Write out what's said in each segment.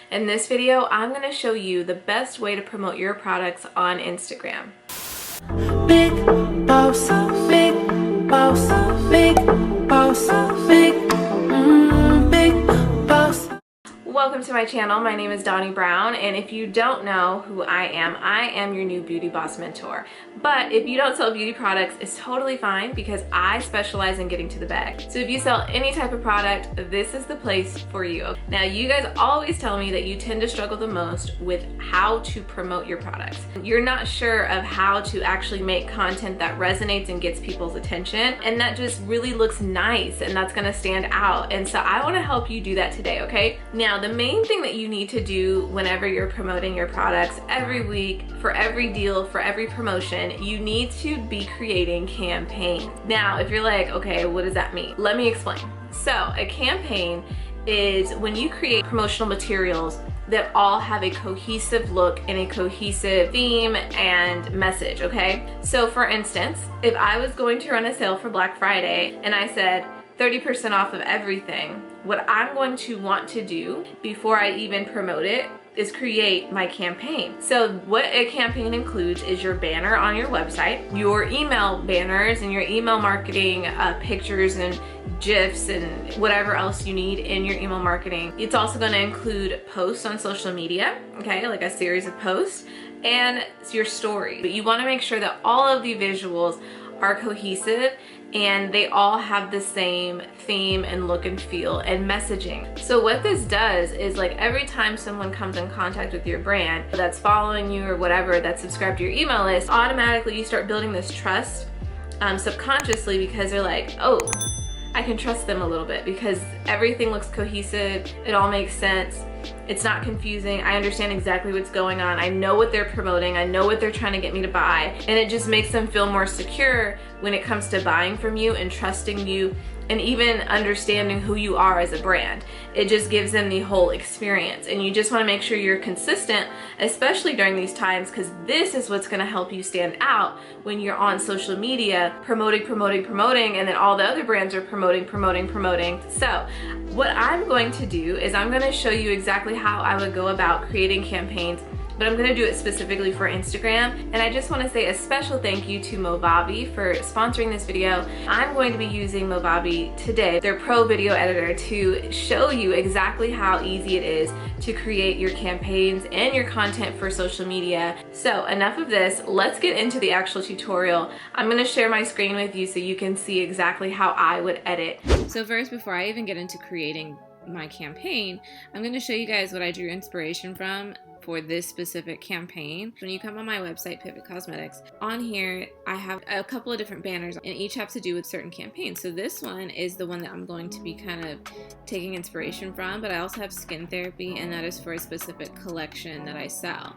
In this video, I'm going to show you the best way to promote your products on Instagram. Big boss, big boss, big boss, big boss. Welcome to my channel. My name is Donnie Brown, and if you don't know who I am your new beauty boss mentor. But if you don't sell beauty products, it's totally fine because I specialize in getting to the bag. So if you sell any type of product, this is the place for you. Now, you guys always tell me that you tend to struggle the most with how to promote your products. You're not sure of how to actually make content that resonates and gets people's attention, and that just really looks nice and that's gonna stand out. And so I wanna help you do that today, okay? Now, the main thing that you need to do whenever you're promoting your products every week, for every deal, for every promotion, you need to be creating campaigns. Now, if you're like, okay, what does that mean? Let me explain. So a campaign is when you create promotional materials that all have a cohesive look and a cohesive theme and message, okay? So for instance, if I was going to run a sale for Black Friday and I said 30% off of everything, what I'm going to want to do before I even promote it is create my campaign. So what a campaign includes is your banner on your website, your email banners and your email marketing pictures and GIFs and whatever else you need in your email marketing. It's also going to include posts on social media, okay, like a series of posts, and your story. But you want to make sure that all of the visuals are cohesive and they all have the same theme and look and feel and messaging. So what this does is, like, every time someone comes in contact with your brand that's following you or whatever, that's subscribed to your email list, automatically you start building this trust subconsciously, because they're like, oh, I can trust them a little bit because everything looks cohesive, it all makes sense, it's not confusing, I understand exactly what's going on, I know what they're promoting, I know what they're trying to get me to buy, and it just makes them feel more secure when it comes to buying from you and trusting you and even understanding who you are as a brand. It just gives them the whole experience, and you just want to make sure you're consistent, especially during these times, because this is what's going to help you stand out when you're on social media promoting, and then all the other brands are promoting. So what I'm going to do is I'm going to show you exactly how I would go about creating campaigns, but I'm going to do it specifically for Instagram. And I just want to say a special thank you to Movavi for sponsoring this video. I'm going to be using Movavi today, their pro video editor, to show you exactly how easy it is to create your campaigns and your content for social media. So enough of this, let's get into the actual tutorial. I'm going to share my screen with you so you can see exactly how I would edit. So first, before I even get into creating my campaign, I'm going to show you guys what I drew inspiration from for this specific campaign. When you come on my website, Pivot Cosmetics, on here I have a couple of different banners, and each have to do with certain campaigns. So this one is the one that I'm going to be kind of taking inspiration from, but I also have skin therapy, and that is for a specific collection that I sell.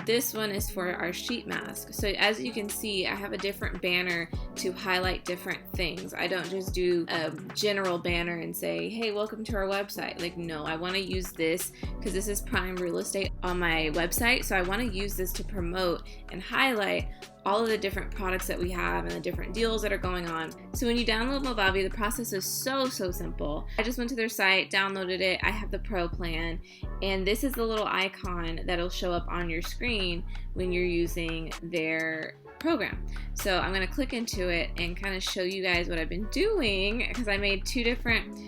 This one is for our sheet mask. So as you can see, I have a different banner to highlight different things. I don't just do a general banner and say, hey, welcome to our website. Like, no, I want to use this because this is prime real estate on my website. So I want to use this to promote and highlight all of the different products that we have and the different deals that are going on. So when you download Movavi, the process is so simple. I just went to their site, downloaded it. I have the pro plan, and this is the little icon that'll show up on your screen when you're using their program. So I'm going to click into it and kind of show you guys what I've been doing, because I made two different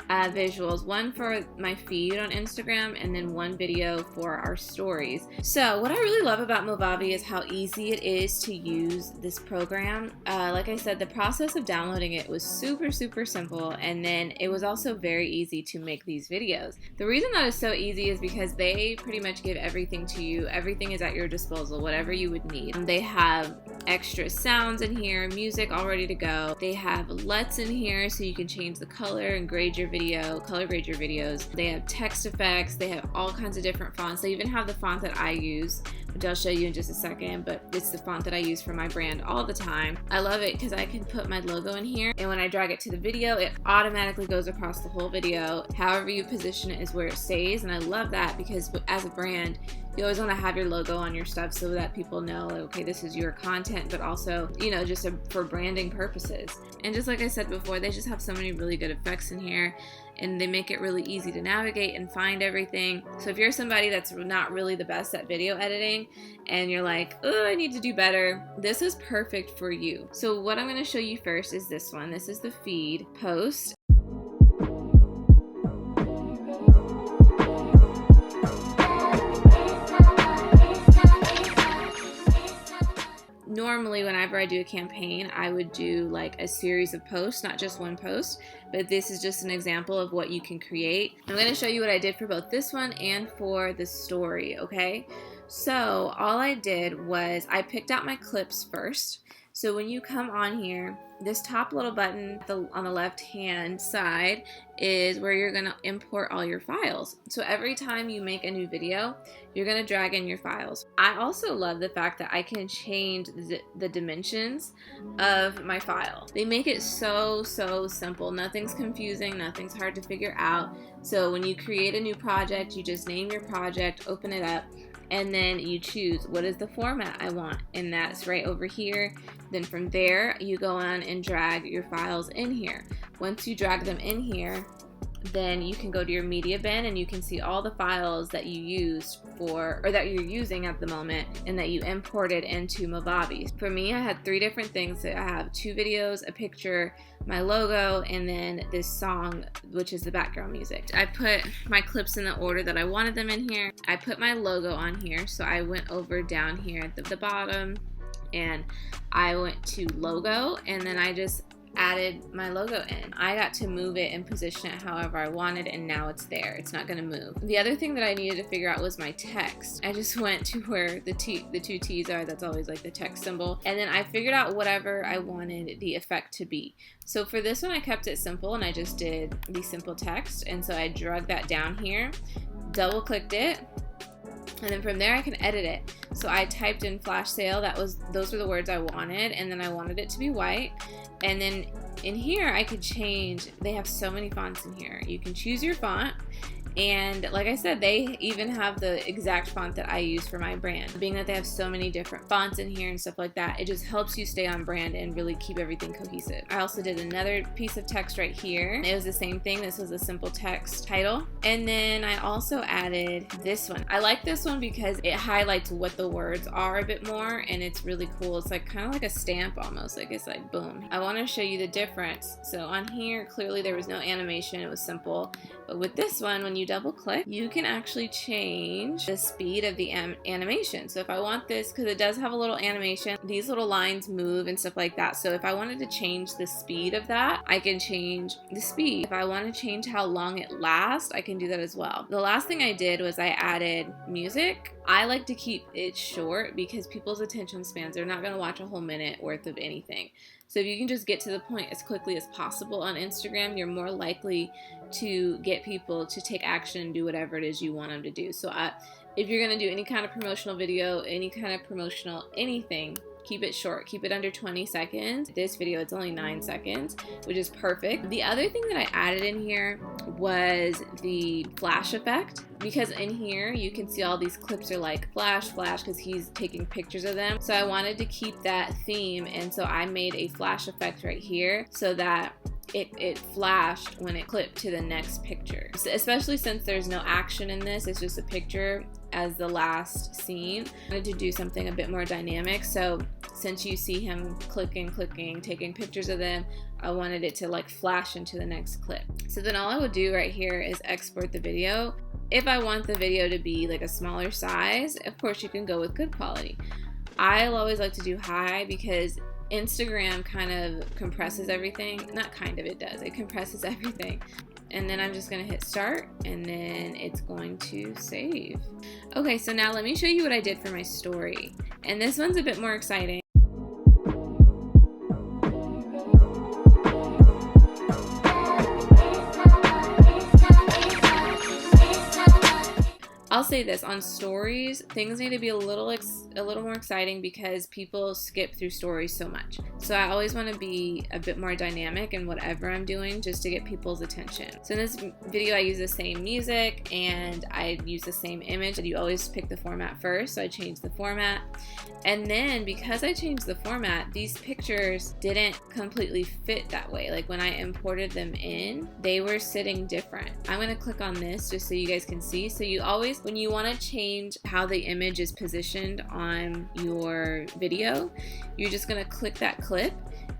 visuals, one for my feed on Instagram and then one video for our stories. So what I really love about Movavi is how easy it is to use this program. Like I said, the process of downloading it was super simple, and then it was also very easy to make these videos. The reason that is so easy is because they pretty much give everything to you. Everything is at your disposal, whatever you would need. They have extra sounds in here, music all ready to go. They have LUTs in here so you can change the color and grade your color grade your videos. They have text effects, they have all kinds of different fonts. They even have the font that I use, which I'll show you in just a second, but it's the font that I use for my brand all the time. I love it because I can put my logo in here, and when I drag it to the video, it automatically goes across the whole video. However you position it is where it stays, and I love that because as a brand, You always want to have your logo on your stuff so that people know, like, okay, this is your content, but also, you know, just for branding purposes. And just like I said before, they just have so many really good effects in here, and they make it really easy to navigate and find everything. So if you're somebody that's not really the best at video editing and you're like, oh, I need to do better, this is perfect for you. So what I'm going to show you first is this one. This is the feed post. Normally, whenever I do a campaign, I would do like a series of posts, not just one post, but this is just an example of what you can create. I'm going to show you what I did for both this one and for the story, okay? So all I did was I picked out my clips first. So when you come on here, this top little button on the left hand side is where you're going to import all your files. So every time you make a new video, you're going to drag in your files. I also love the fact that I can change the dimensions of my file. They make it so simple. Nothing's confusing, nothing's hard to figure out. So when you create a new project, you just name your project, open it up, and then you choose what is the format I want, and that's right over here. Then from there you go on and drag your files in here. Once you drag them in here, then you can go to your media bin and you can see all the files that you used for, or that you're using at the moment, and that you imported into Movavi. For me, I had 3 different things. So I have 2 videos, a picture, my logo, and then this song, which is the background music. I put my clips in the order that I wanted them in here. I put my logo on here, so I went over down here at the bottom and I went to logo, and then I just added my logo in. I got to move it and position it however I wanted, and now it's there. It's not going to move. The other thing that I needed to figure out was my text. I just went to where the 2 T's are. That's always like the text symbol. And then I figured out whatever I wanted the effect to be. So for this one, I kept it simple and I just did the simple text. And so I dragged that down here, double clicked it, and then from there I can edit it. So I typed in flash sale. Those were the words I wanted, and then I wanted it to be white. And then in here I could change. They have so many fonts in here. You can choose your font, and like I said, they even have the exact font that I use for my brand. Being that they have so many different fonts in here and stuff like that, it just helps you stay on brand and really keep everything cohesive. I also did another piece of text right here. It was the same thing. This was a simple text title. And then I also added this one. I like this one because it highlights what the words are a bit more, and it's really cool. It's like kind of like a stamp almost. Like it's like boom. I want to show you the difference. So on here, clearly there was no animation. It was simple. But with this one, when you double click, you can actually change the speed of the animation. So if I want this, because it does have a little animation, these little lines move and stuff like that. So if I wanted to change the speed of that, I can change the speed. If I want to change how long it lasts, I can do that as well. The last thing I did was I added music. I like to keep it short because people's attention spans, they're not going to watch a whole minute worth of anything. So if you can just get to the point as quickly as possible on Instagram, you're more likely to get people to take action and do whatever it is you want them to do. So if you're going to do any kind of promotional video, any kind of promotional anything, keep it short. Keep it under 20 seconds. This video, it's only 9 seconds, which is perfect. The other thing that I added in here was the flash effect, because in here you can see all these clips are like flash, because he's taking pictures of them. So I wanted to keep that theme, and so I made a flash effect right here so that it flashed when it clipped to the next picture. So especially since there's no action in this, it's just a picture as the last scene. I wanted to do something a bit more dynamic, so since you see him clicking, taking pictures of them, I wanted it to like flash into the next clip. So then all I would do right here is export the video. If I want the video to be like a smaller size, of course you can go with good quality. I'll always like to do high because Instagram kind of compresses everything. Not kind of, it does. It compresses everything. And then I'm just going to hit start, and then it's going to save. Okay, so now let me show you what I did for my story. And this one's a bit more exciting. I'll say this, on stories, things need to be a little more exciting because people skip through stories so much. So I always want to be a bit more dynamic in whatever I'm doing just to get people's attention. So in this video I use the same music and I use the same image. You always pick the format first, so I changed the format. And then because I changed the format, these pictures didn't completely fit that way. Like when I imported them in, they were sitting different. I'm going to click on this just so you guys can see. So you always, when you want to change how the image is positioned on your video, you're just going to click that clip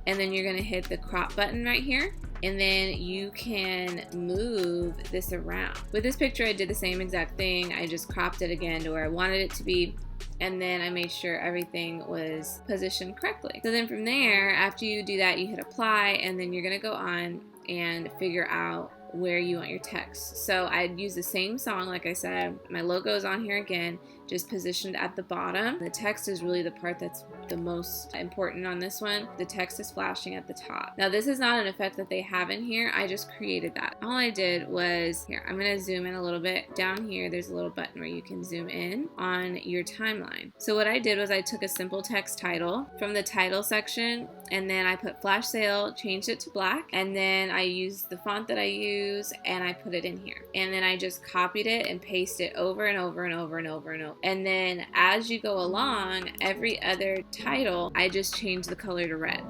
and then you're going to hit the crop button right here. And then you can move this around. With this picture, I did the same exact thing. I just cropped it again to where I wanted it to be. And then I made sure everything was positioned correctly. So then from there, after you do that, you hit apply, and then you're gonna go on and figure out where you want your text. So I'd use the same song, like I said. My logo is on here again, just positioned at the bottom. The text is really the part that's the most important on this one. The text is flashing at the top. Now this is not an effect that they have in here. I just created that. All I did was, here, I'm gonna zoom in a little bit. Down here, there's a little button where you can zoom in on your timeline. So what I did was I took a simple text title from the title section, and then I put flash sale, changed it to black, and then I used the font that I use and I put it in here. And then I just copied it and pasted it over and over and over and over and over. And then as you go along, every other title, I just changed the color to red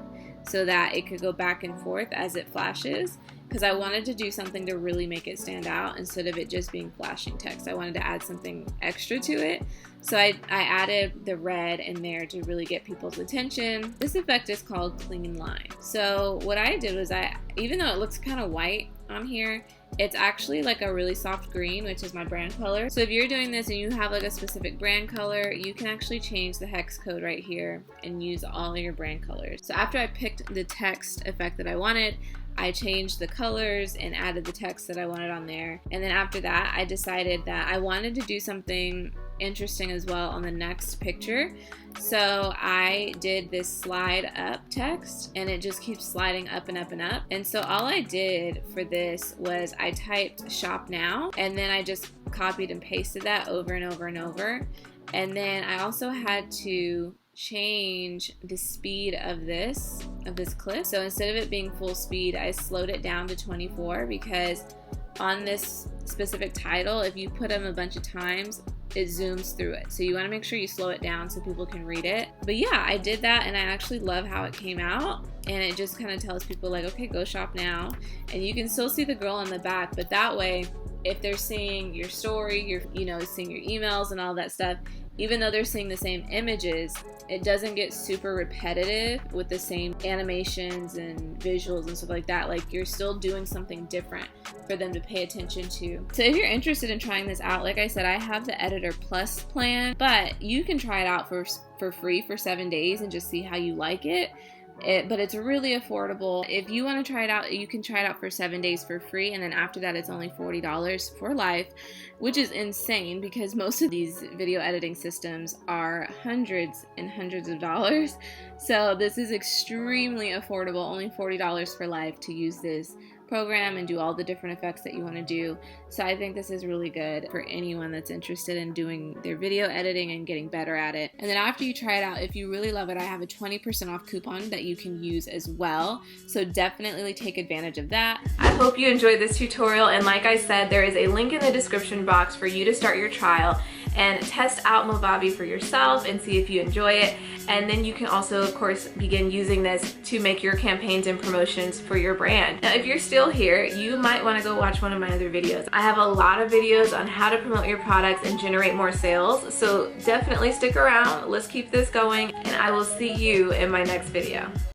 so that it could go back and forth as it flashes, because I wanted to do something to really make it stand out instead of it just being flashing text. I wanted to add something extra to it. So I added the red in there to really get people's attention. This effect is called clean line. So what I did was even though it looks kind of white on here, it's actually like a really soft green, which is my brand color. So if you're doing this and you have like a specific brand color, you can actually change the hex code right here and use all of your brand colors. So after I picked the text effect that I wanted, I changed the colors and added the text that I wanted on there. And then after that, I decided that I wanted to do something interesting as well on the next picture. So I did this slide up text, and it just keeps sliding up and up and up. And so all I did for this was I typed shop now, and then I just copied and pasted that over and over and over. And then I also had to change the speed of this clip. So instead of it being full speed, I slowed it down to 24, because on this specific title, if you put them a bunch of times, it zooms through it. So you want to make sure you slow it down so people can read it. But yeah, I did that, and I actually love how it came out. And it just kind of tells people like, okay, go shop now. And you can still see the girl on the back, but that way, if they're seeing your story, seeing your emails and all that stuff, even though they're seeing the same images, it doesn't get super repetitive with the same animations and visuals and stuff like that. Like, you're still doing something different for them to pay attention to. So if you're interested in trying this out, like I said, I have the Editor Plus plan, but you can try it out for free for 7 days and just see how you like it. But it's really affordable. If you want to try it out, you can try it out for 7 days for free, and then after that it's only $40 for life, which is insane because most of these video editing systems are hundreds and hundreds of dollars. So this is extremely affordable, only $40 for life to use this program and do all the different effects that you want to do. So I think this is really good for anyone that's interested in doing their video editing and getting better at it. And then after you try it out, if you really love it, I have a 20% off coupon that you can use as well. So definitely take advantage of that. I hope you enjoyed this tutorial, and like I said, there is a link in the description box for you to start your trial and test out Movavi for yourself and see if you enjoy it. And then you can also, of course, begin using this to make your campaigns and promotions for your brand. Now, if you're still here, you might want to go watch one of my other videos. I have a lot of videos on how to promote your products and generate more sales, so definitely stick around. Let's keep this going, and I will see you in my next video.